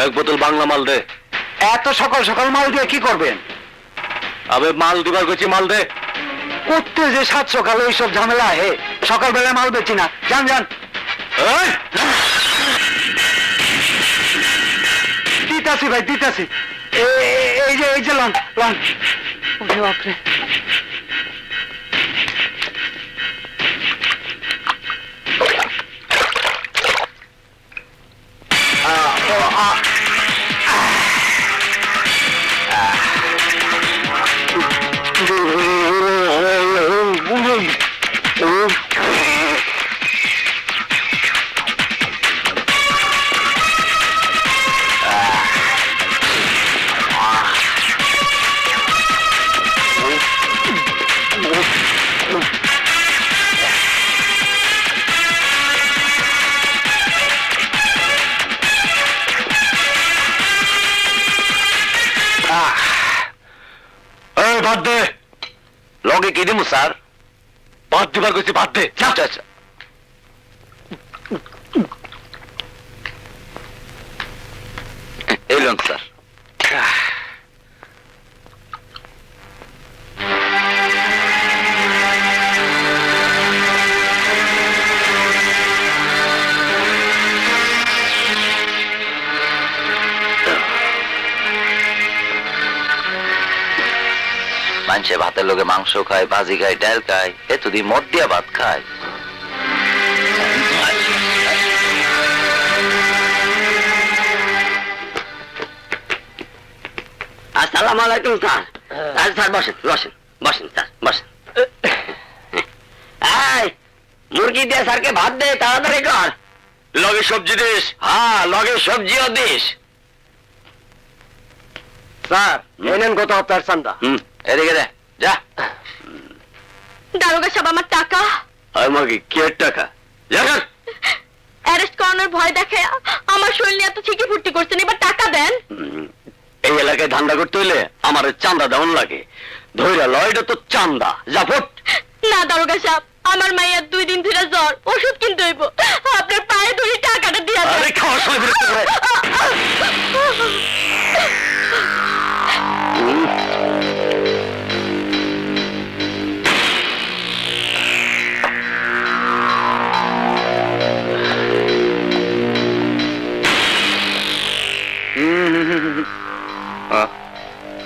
এক বোতল বাংলা মাল দে। এত সকাল সকাল মাল দিয়ে কি করবেন? আবে মাল দিবার কইছি, মাল দে। করতে যে সাত সকালে এইসব ঝামেলা হে, সকালবেলা মাল বেচি না। যান যান। দিতাছি ভাই, দিতাছি। এই যে লন লন। ওরে বাপরে। বাদ দে। লগে কি দিমু স্যার? বাদ দিবার কইছি, বাদ দে। আচ্ছা আচ্ছা। এই লোন স্যার। মানুষে ভাতের লোকে মাংস খায়, ভাজি খায়, ডাল খায়, এতদিন মদ দিয়া ভাত খায়। আসসালামু আলাইকুম স্যার। স্যার বসেন বসেন বসেন স্যার বসেন। মুরগি দিয়ে স্যারকে ভাত দে, তাড়াতাড়ি কর। লগে সবজি দিস। হ্যাঁ, লগে সবজিও দিস। স্যার নেন কত আপনার চান্দা? এদিকে দে, যা। দারোগা সাহেব, আমার টাকা। আর মুরগি কি টাকা? অ্যারেস্ট করানোর ভয় দেখে আমার শরীর নিয়ে এত ছিকি ফুর্তি করছেন, এবার টাকা দেন। এই এলাকায় ধান্দা করতে হইলে আমার চান্দা দেওয়ান লাগে। ধৈরা লয়টা তো চান্দা, যা ফুট। না দারোগা সাহেব, আমার মাইয়ার 2 দিন ধরে জ্বর, ওষুধ কিনতে হইব। আপনার পায়ে ধরে টাকাটা দিয়া দেন। আরে খাওয়ার সময় বিরক্ত করে।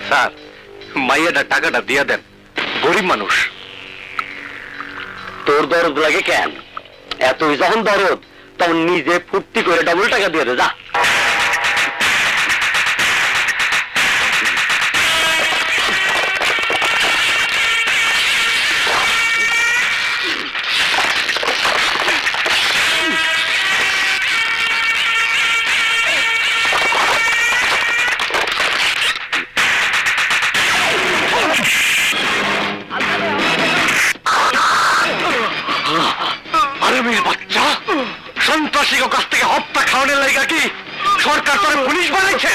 স্যার মাইয়াটা টাকাটা দিয়া দেন, গরিব মানুষ। তোর দরদ লাগে কেন? এতই যখন দরদ, তখন নিজে ফুর্তি করে ডাবল টাকা দিয়ে দে, যা। বাচ্চা সন্ত্রাসী কাছ থেকে হত্যা খাওয়ানোর লাগা কি সরকার তোর পুলিশ বানাইছে?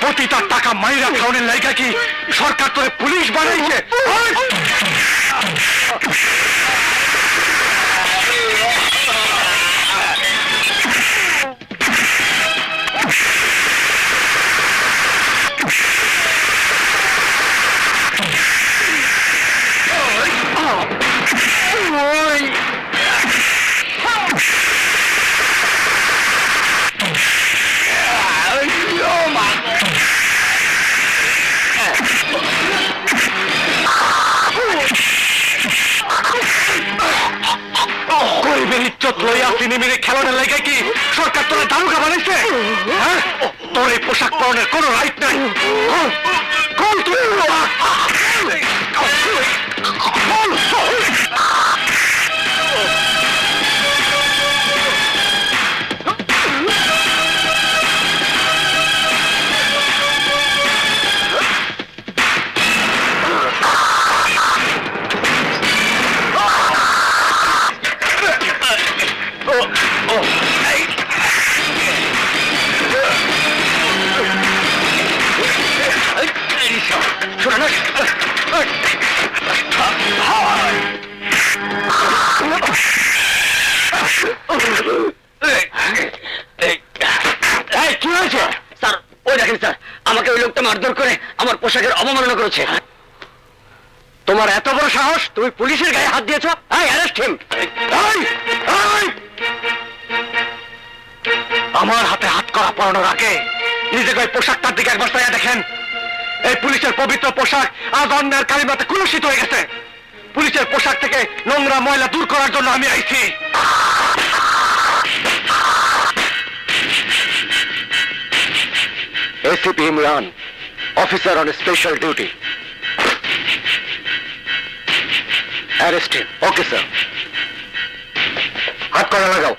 প্রতিটা টাকা মাইরা খাওয়ানোর লাগা কি সরকার তোর পুলিশ বানাইছে? গরিবের ইজ্জত লইয়া সিনেমিরে খেলানোর লাগে কি সরকার তোর দারোগা বানাইছে? তোর এই পোশাক পরনের কোন রাইট নাই। শোনা না পোশাকের অবমাননা করেছে। তোমার এত বড় সাহস, তুমি পুলিশের গায়ে হাত দিয়েছো? Arrest him. আমার হাতে হাত করা পরানোর আগে নিজেকে ওই পোশাকটার দিকে একবার তাইয়া দেখেন। এই পুলিশের পবিত্র পোশাক আজ অন্যের কালিমাতে কুলুষিত হয়ে গেছে। পুলিশের পোশাক থেকে নোংরা ময়লা দূর করার জন্য আমি আইছি। ACP Imran, officer on special duty. Arrest him. Okay sir. হাত করা লাগাও।